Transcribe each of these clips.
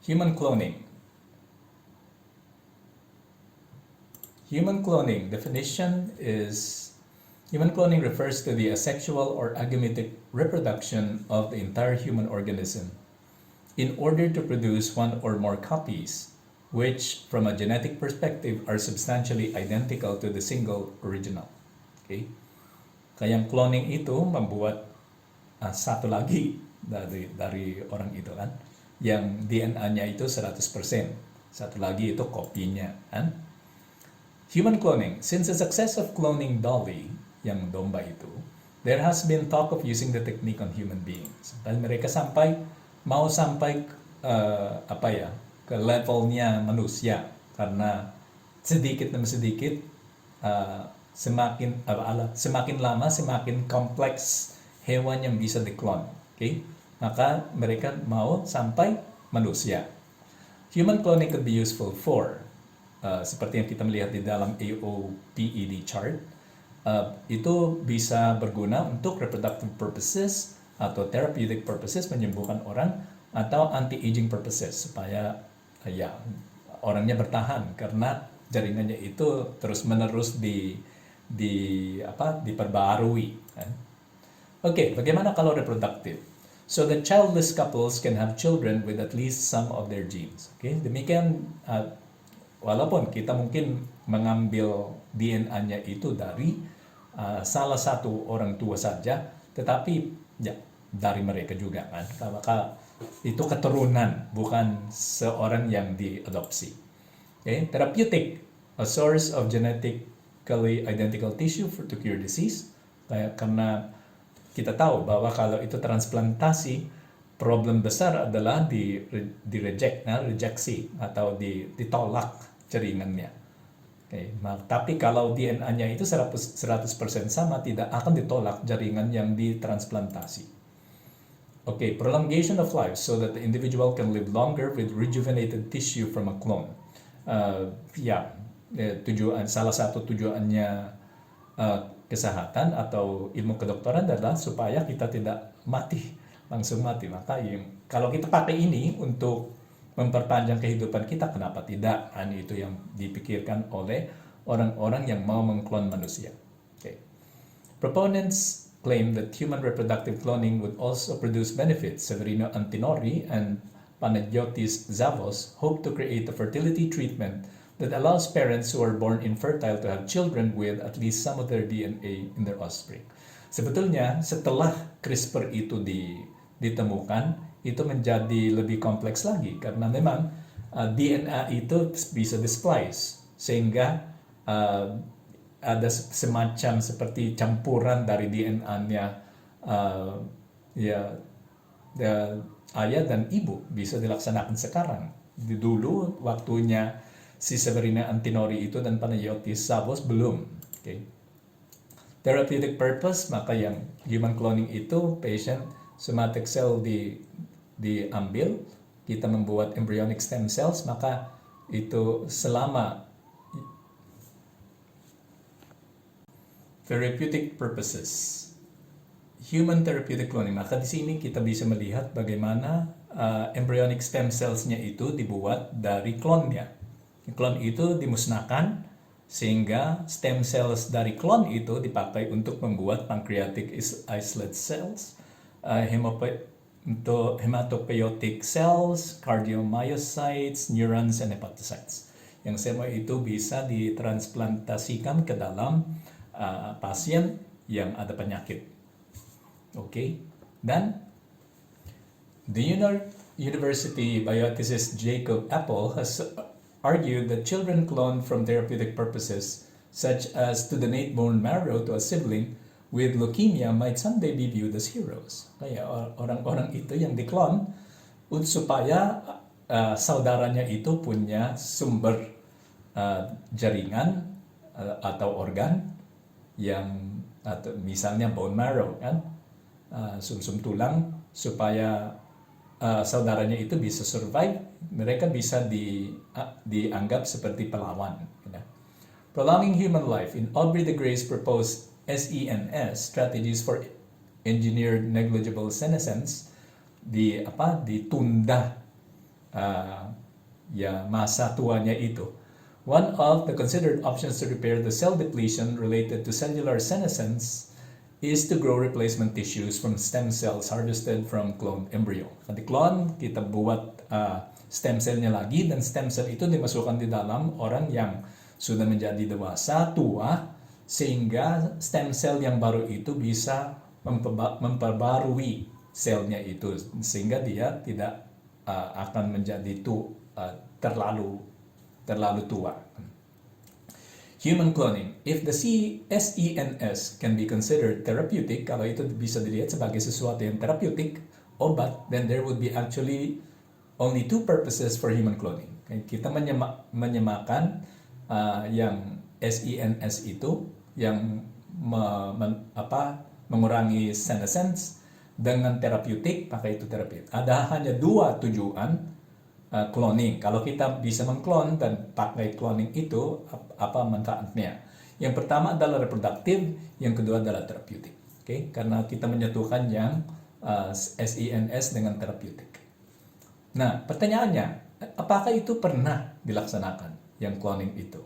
Human cloning. Human cloning definition is human cloning refers to the asexual or agametic reproduction of the entire human organism in order to produce one or more copies, which from a genetic perspective are substantially identical to the single original. Okay? Kaya ang cloning itu membuat satu lagi dari orang itu kan, yang DNA-nya itu 100%. Satu lagi itu kopinya kan. Human cloning. Since the success of cloning Dolly, yang domba itu, there has been talk of using the technique on human beings. Dan mereka mau sampai ke levelnya manusia, karena sedikit demi sedikit semakin lama semakin kompleks hewan yang bisa di-clone. Okay? Maka mereka mau sampai manusia. Human cloning could be useful for seperti yang kita melihat di dalam AOPED chart, itu bisa berguna untuk reproductive purposes atau therapeutic purposes, menyembuhkan orang, atau anti-aging purposes supaya orangnya bertahan karena jaringannya itu terus-menerus diperbarui. Oke, bagaimana kalau reproductive? So the childless couples can have children with at least some of their genes. Okay, demikian. Walaupun kita mungkin mengambil DNA-nya itu dari salah satu orang tua saja, tetapi dari mereka juga kan. Maka itu keturunan, bukan seorang yang diadopsi. Okay? Therapeutic, a source of genetically identical tissue to cure disease. Karena kita tahu bahwa kalau itu transplantasi, problem besar adalah rejeksi atau ditolak jaringannya. Okay. Tapi kalau DNA-nya itu 100% sama, tidak akan ditolak jaringan yang ditransplantasi. Okay, prolongation of life so that the individual can live longer with rejuvenated tissue from a clone. Salah satu tujuannya kesehatan atau ilmu kedokteran adalah supaya kita tidak langsung mati. Maka kalau kita pakai ini untuk memperpanjang kehidupan kita, kenapa tidak? Itu yang dipikirkan oleh orang-orang yang mau mengklon manusia. Okay. Proponents claim that human reproductive cloning would also produce benefits. Severino Antinori and Panagiotis Zavos hope to create a fertility treatment that allows parents who are born infertile to have children with at least some of their DNA in their offspring. Sebetulnya setelah CRISPR itu ditemukan, itu menjadi lebih kompleks lagi karena memang DNA itu bisa di-splice sehingga ada semacam seperti campuran dari DNA-nya ayah dan ibu bisa dilaksanakan sekarang. Dulu waktunya si Severino Antinori itu dan Panagiotis Zavos belum. Okay. Therapeutic purpose, maka yang human cloning itu patient somatic cell diambil, kita membuat embryonic stem cells, maka itu selama therapeutic purposes, human therapeutic cloning, maka di sini kita bisa melihat bagaimana embryonic stem cells-nya itu dibuat dari klonnya. Klon itu dimusnahkan sehingga stem cells dari klon itu dipakai untuk membuat pancreatic islet cells, hematopoietic cells, cardiomyocytes, neurons, and hepatocytes. Yang semua itu bisa ditransplantasikan ke dalam pasien yang ada penyakit. Okay? Dan the University bioethicist Jacob Appel has argued that children cloned from therapeutic purposes, such as to donate bone marrow to a sibling with leukemia, might someday be viewed as heroes. Kaya orang-orang itu yang di-clone supaya saudaranya itu punya sumber jaringan atau organ yang atau misalnya bone marrow kan, sumsum tulang, supaya saudaranya itu bisa survive, mereka bisa dianggap seperti pahlawan. Prolonging human life. In Aubrey de Grey's proposed SENS, Strategies for Engineered Negligible Senescence, ditunda masa tuanya itu. One of the considered options to repair the cell depletion related to cellular senescence is to grow replacement tissues from stem cells harvested from cloned embryo. Di clone, kita buat stem cell nya lagi, dan stem cell itu dimasukkan di dalam orang yang sudah menjadi dewasa, tua, sehingga stem cell yang baru itu bisa memperbarui selnya itu, sehingga dia tidak akan menjadi terlalu tua. Human cloning. If the SENS can be considered therapeutic, kalau itu bisa dilihat sebagai sesuatu yang terapeutik, obat, then there would be actually only two purposes for human cloning. Kita menyemakan yang SENS itu, yang mengurangi senescence, dengan terapeutik, maka itu terapeutik. Ada hanya dua tujuan cloning. Kalau kita bisa mengklon dan pakai cloning itu, apa manfaatnya? Yang pertama adalah reproduktif, yang kedua adalah terapeutik. Okay? Karena kita menyatukan yang SENS dengan terapeutik. Nah, pertanyaannya, apakah itu pernah dilaksanakan, yang cloning itu?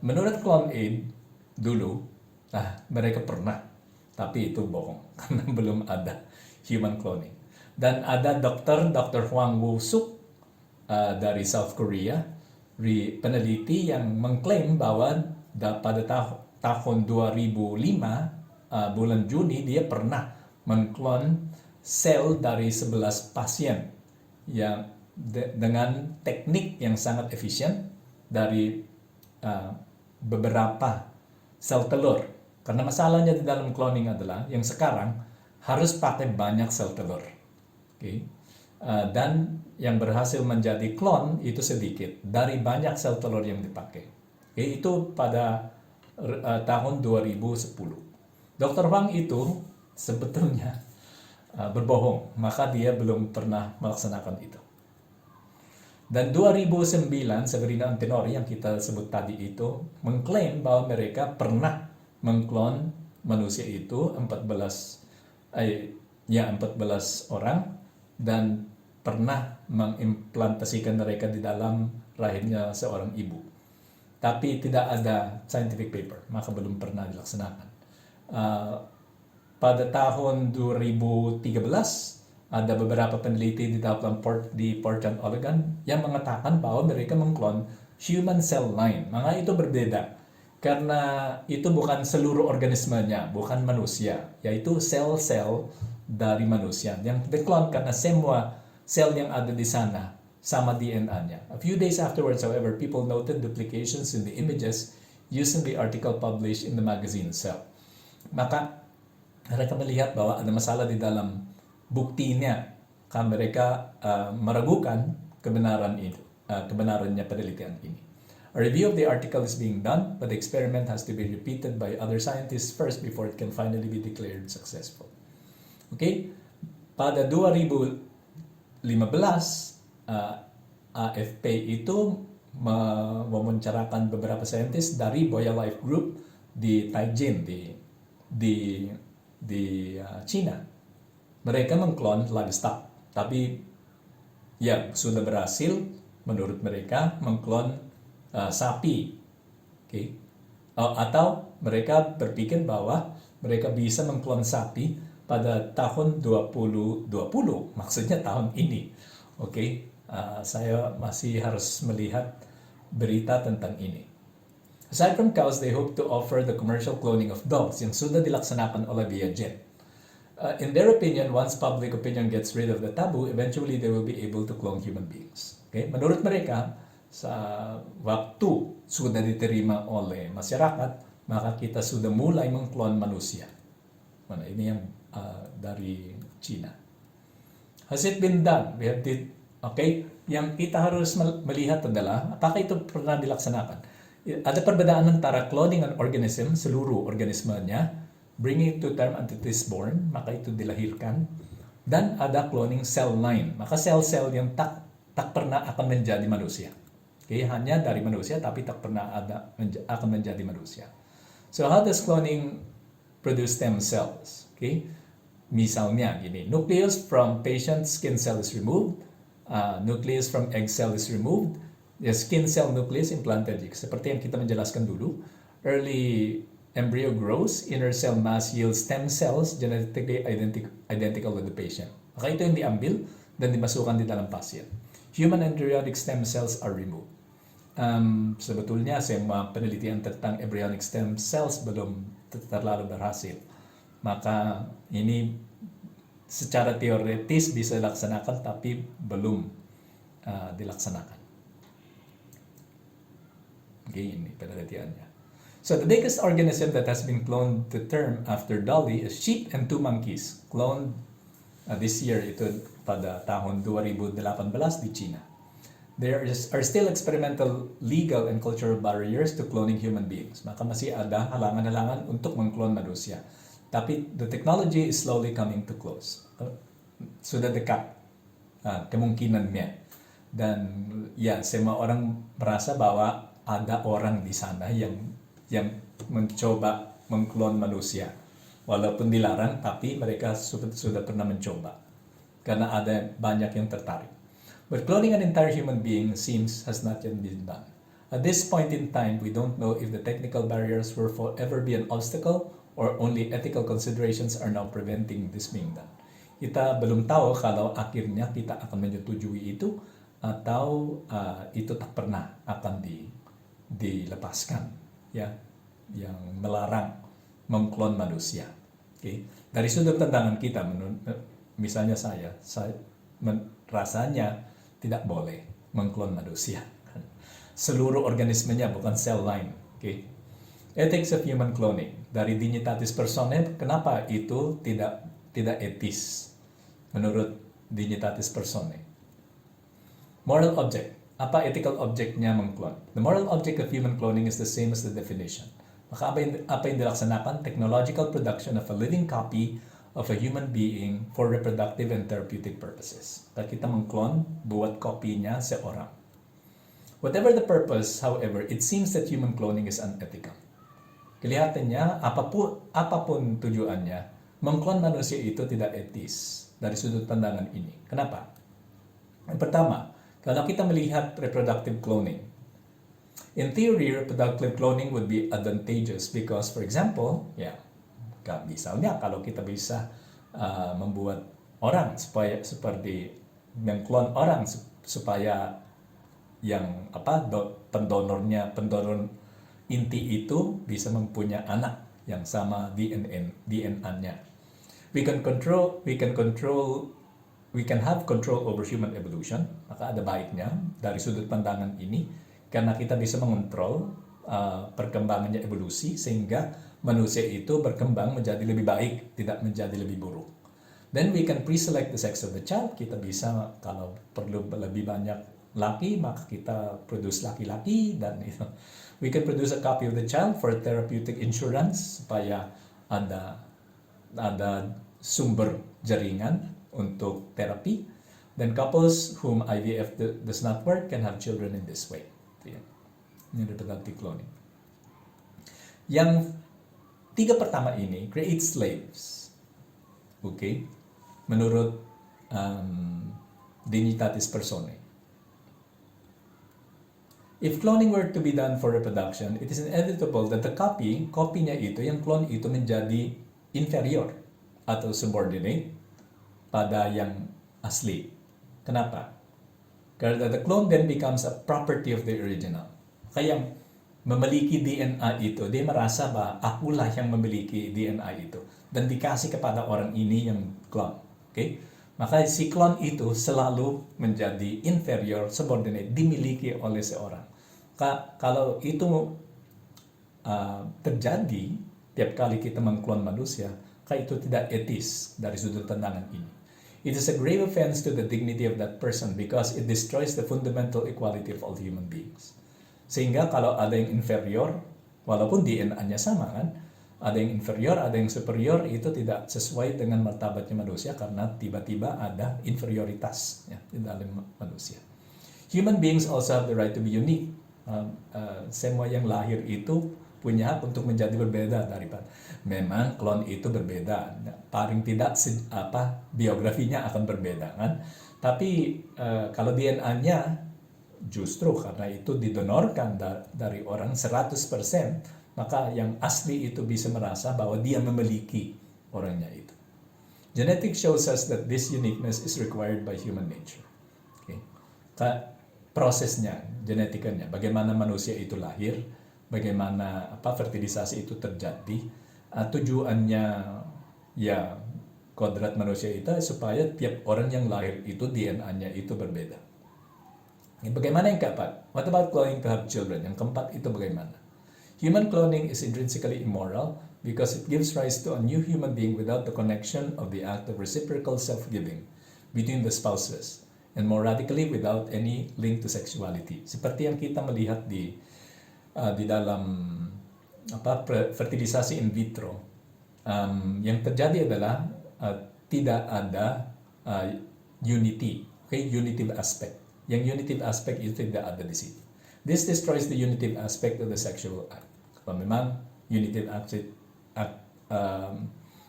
Menurut CloneAid dulu, mereka pernah, tapi itu bohong karena belum ada human cloning. Dan ada Dr. Hwang Woo-suk dari South Korea, peneliti yang mengklaim bahwa pada tahun 2005, bulan Juni, dia pernah mengklon sel dari 11 pasien yang dengan teknik yang sangat efisien dari beberapa sel telur. Karena masalahnya di dalam cloning adalah yang sekarang harus pakai banyak sel telur. Okay. Dan yang berhasil menjadi klon itu sedikit dari banyak sel telur yang dipakai. Okay. Itu pada tahun 2010. Dr. Hwang itu sebetulnya berbohong, maka dia belum pernah melaksanakan itu. Dan 2009, Sabrina Antinori yang kita sebut tadi itu mengklaim bahwa mereka pernah mengklon manusia itu 14 orang, dan pernah mengimplantaskan mereka di dalam rahimnya seorang ibu. Tapi tidak ada scientific paper, maka belum pernah dilaksanakan. Pada tahun 2013, ada beberapa peneliti di Portland, Oregon yang mengatakan bahwa mereka mengklon human cell line. Maka itu berbeda, karena itu bukan seluruh organismenya, bukan manusia, yaitu sel-sel dari manusia yang diklon, karena semua sel yang ada di sana sama DNA-nya. A few days afterwards, however, people noted duplications in the images using the article published in the magazine Cell. Maka mereka melihat bahwa ada masalah di dalam buktinya, kan mereka meragukan kebenarannya penelitian ini. A review of the article is being done, but the experiment has to be repeated by other scientists first before it can finally be declared successful. Okay? Pada 2015, AFP itu mewawancarakan beberapa saintis dari Boya Life Group di Taijin di China. Mereka mengklon livestock, tapi ya sudah berhasil menurut mereka mengklon sapi. Okay? Atau mereka berpikir bahwa mereka bisa mengklon sapi pada tahun 2020, maksudnya tahun ini. Okay? Saya masih harus melihat berita tentang ini. Aside from cows, they hope to offer the commercial cloning of dogs yang sudah dilaksanakan oleh Biogen. In their opinion, once public opinion gets rid of the taboo, eventually they will be able to clone human beings. Okay? Menurut mereka, sa waktu sudah diterima oleh masyarakat, maka kita sudah mulai mengklon manusia. Ini yang dari China. Has it been done? Okay? Yang kita harus melihat adalah apakah itu pernah dilaksanakan. Ada perbedaan antara cloning an organism, seluruh organismenya, bringing to term until it is born, maka itu dilahirkan, dan ada cloning cell line, maka sel-sel yang tak pernah akan menjadi manusia. Okay? Hanya dari manusia tapi tak pernah akan menjadi manusia. So how does cloning produce stem cells? Okay? Misalnya gini, nucleus from patient skin cell is removed, nucleus from egg cell is removed, the skin cell nucleus implanted. Seperti yang kita menjelaskan dulu, early embryo grows, inner cell mass yields stem cells genetically identical with the patient. Maka ito yung diambil dan dimasukkan di dalam pasien. Human embryonic stem cells are removed. Sebetulnya semua penelitian tentang embryonic stem cells belum terlalu berhasil. Maka ini secara teoretis bisa dilaksanakan tapi belum dilaksanakan. Oke, ini penelitiannya. So the biggest organism that has been cloned to term after Dolly is sheep and 2 monkeys, cloned this year, ito pada tahun 2018 di China. There are still experimental, legal, and cultural barriers to cloning human beings. Maka masih ada halangan-halangan untuk mengklon manusia. Tapi the technology is slowly coming to close. Sudah dekat kemungkinannya. Dan ya, semua orang merasa bahwa ada orang di sana yang mencoba mengklon manusia. Walaupun dilarang, tapi mereka sudah pernah mencoba. Karena ada banyak yang tertarik. But cloning an entire human being has not yet been done. At this point in time, we don't know if the technical barriers will forever be an obstacle or only ethical considerations are now preventing this being done. Kita belum tahu kalau akhirnya kita akan menyetujui itu atau itu tak pernah akan dilepaskan, ya, yang melarang mengklon manusia. Okay. Dari sudut pandangan kita, misalnya saya rasanya tidak boleh mengklon manusia. Seluruh organismenya, bukan sel lain. Okay. Ethics of human cloning. Dari Dignitatis Personae, kenapa itu tidak etis menurut Dignitatis Personae? Moral object. Apa ethical objectnya mengklon? The moral object of human cloning is the same as the definition. Maka apa yang dilaksanakan? Technological production of a living copy of a human being for reproductive and therapeutic purposes. Kita mengklon, buat kopinya seorang. Whatever the purpose, however, it seems that human cloning is unethical. Kelihatannya, apapun tujuannya, mengklon manusia itu tidak etis dari sudut pandangan ini. Kenapa? Yang pertama, kalau kita melihat reproductive cloning, in theory, reproductive cloning would be advantageous because, for example, misalnya kalau kita bisa membuat orang supaya seperti mengklon orang supaya yang pendonor inti itu bisa mempunyai anak yang sama DNA-nya. We can have control over human evolution. Maka ada baiknya dari sudut pandangan ini karena kita bisa mengontrol perkembangannya evolusi sehingga manusia itu berkembang menjadi lebih baik, tidak menjadi lebih buruk. Then we can pre-select the sex of the child. Kita bisa, kalau perlu lebih banyak laki, maka kita produce laki-laki, dan itu. We can produce a copy of the child for therapeutic insurance supaya ada sumber jaringan untuk terapi. Then couples whom IVF does not work can have children in this way. Ini reproductive cloning. Yang 3 pertama ini create slaves. Okay? Menurut Dignitatis Personae. If cloning were to be done for reproduction, it is inevitable that the copy-nya itu, yung clone itu menjadi inferior atau subordinate pada yang asli. Kenapa? Karena the clone then becomes a property of the original. Kaya memiliki DNA itu, dia merasa bahwa akulah yang memiliki DNA itu dan dikasih kepada orang ini yang clone. Okay? Maka si clone itu selalu menjadi inferior, subordinate, dimiliki oleh seorang. Kalau itu terjadi tiap kali kita mengklon manusia, itu tidak etis dari sudut pandangan ini. It is a grave offense to the dignity of that person because it destroys the fundamental equality of all human beings. Sehingga kalau ada yang inferior, walaupun DNA-nya sama kan, ada yang inferior, ada yang superior, itu tidak sesuai dengan martabatnya manusia karena tiba-tiba ada inferioritas ya, di dalam manusia. Human beings also have the right to be unique. Semua yang lahir itu punya hak untuk menjadi berbeda daripada. Memang klon itu berbeda, paling tidak biografinya akan berbeda kan. Tapi kalau DNA-nya justru karena itu didonorkan dari orang 100%, maka yang asli itu bisa merasa bahwa dia memiliki orangnya itu. Genetics shows us that this uniqueness is required by human nature. Okay. Prosesnya, genetikanya, bagaimana manusia itu lahir, bagaimana fertilisasi itu terjadi, tujuannya ya kodrat manusia itu supaya tiap orang yang lahir itu DNA-nya itu berbeda. Bagaimana yang keempat? What about cloning to have children? Yang keempat itu bagaimana? Human cloning is intrinsically immoral because it gives rise to a new human being without the connection of the act of reciprocal self-giving between the spouses, and more radically without any link to sexuality. Seperti yang kita melihat di dalam fertilisasi in vitro, yang terjadi adalah tidak ada unity, unitive aspect. Yang unitive aspect itu tidak ada di situ. This destroys the unitive aspect of the sexual act. Kalau memang unitive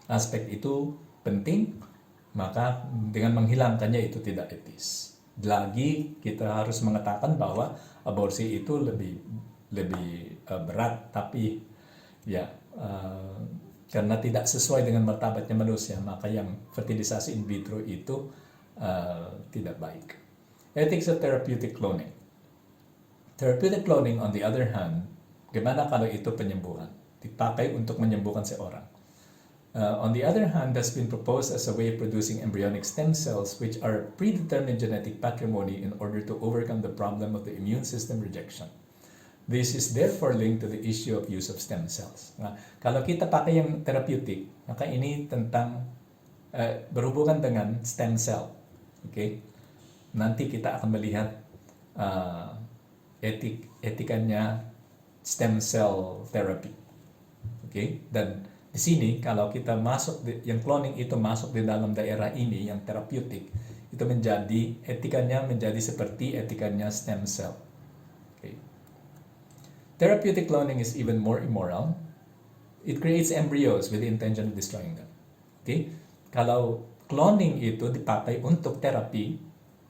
aspect itu penting, maka dengan menghilangkannya itu tidak etis. Lagi kita harus mengatakan bahwa aborsi itu lebih berat, tapi ya karena tidak sesuai dengan martabatnya manusia, maka yang fertilisasi in vitro itu tidak baik. Ethics of therapeutic cloning. Therapeutic cloning, on the other hand, gimana kalau itu penyembuhan? Dipakai untuk menyembuhkan seorang. On the other hand, has been proposed as a way of producing embryonic stem cells which are predetermined genetic patrimony in order to overcome the problem of the immune system rejection. This is therefore linked to the issue of use of stem cells. Nah, kalau kita pakai yang therapeutic, maka ini tentang berhubungan dengan stem cell. Okay? Nanti kita akan melihat etikanya stem cell therapy. Okay? Dan di sini kalau kita masuk yang cloning itu masuk di dalam daerah ini yang therapeutic, itu menjadi etikanya menjadi seperti etikanya stem cell. Okay. Therapeutic cloning is even more immoral. It creates embryos with the intention of destroying them. Okay? Kalau cloning itu dipakai untuk terapi,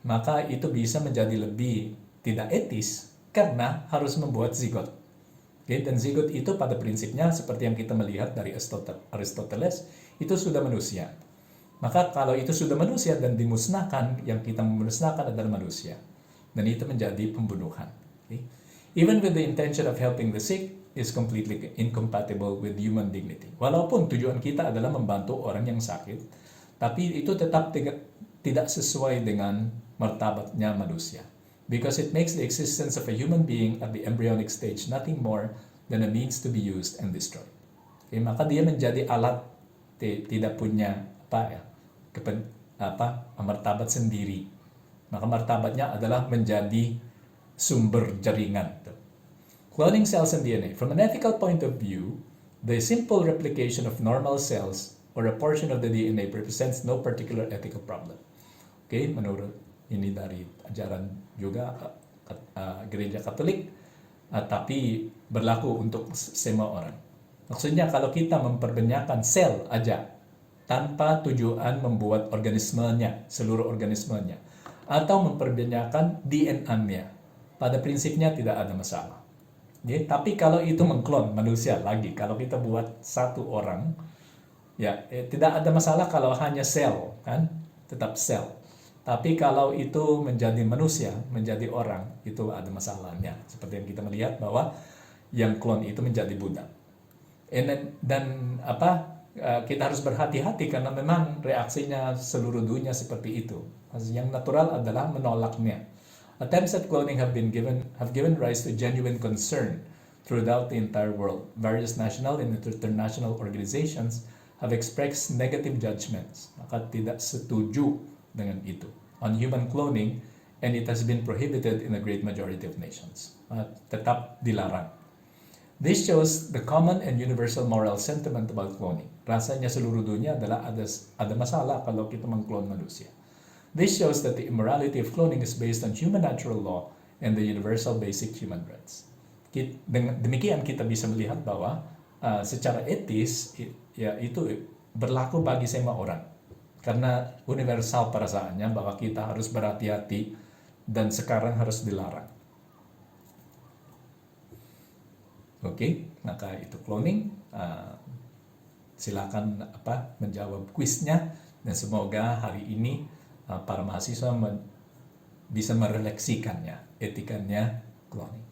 maka itu bisa menjadi lebih tidak etis karena harus membuat zigot. Okay? Dan zigot itu pada prinsipnya seperti yang kita melihat dari Aristoteles, itu sudah manusia. Maka kalau itu sudah manusia dan dimusnahkan, yang kita memusnahkan adalah manusia. Dan itu menjadi pembunuhan. Okay? Even with the intention of helping the sick, is completely incompatible with human dignity. Walaupun tujuan kita adalah membantu orang yang sakit, tapi itu tetap tidak sesuai dengan martabatnya manusia. Because it makes the existence of a human being at the embryonic stage nothing more than a means to be used and destroyed. Okay, maka dia menjadi alat, tidak punya martabat sendiri. Maka martabatnya adalah menjadi sumber jaringan. Cloning cells and DNA. From an ethical point of view, the simple replication of normal cells or a portion of the DNA represents no particular ethical problem. Okay, menurut ini dari ajaran juga gereja Katolik, tapi berlaku untuk semua orang. Maksudnya kalau kita memperbanyakkan sel aja tanpa tujuan membuat organismenya, seluruh organismenya, atau memperbanyakkan DNA-nya, pada prinsipnya tidak ada masalah. Okay? Tapi kalau itu mengklon manusia lagi, kalau kita buat satu orang, ya tidak ada masalah kalau hanya sel, kan? Tetap sel. Tapi kalau itu menjadi manusia, menjadi orang, itu ada masalahnya. Seperti yang kita melihat bahwa yang klon itu menjadi budak. Dan kita harus berhati-hati karena memang reaksinya seluruh dunia seperti itu. Yang natural adalah menolaknya. Attempts at cloning have given rise to genuine concern throughout the entire world. Various national and international organizations have expressed negative judgments. Maka tidak setuju dengan itu on human cloning, and it has been prohibited in a great majority of nations. Tetap dilarang. This shows the common and universal moral sentiment about cloning. Rasanya seluruh dunia adalah ada masalah kalau kita mengklon manusia. This shows that the immorality of cloning is based on human natural law and the universal basic human rights. Demikian kita bisa melihat bahwa secara etis ya itu berlaku bagi semua orang. karena universal perasaannya bahwa kita harus berhati-hati dan sekarang harus dilarang. Oke, maka itu cloning. Silakan menjawab kuisnya, dan semoga hari ini para mahasiswa bisa merefleksikannya, etikanya cloning.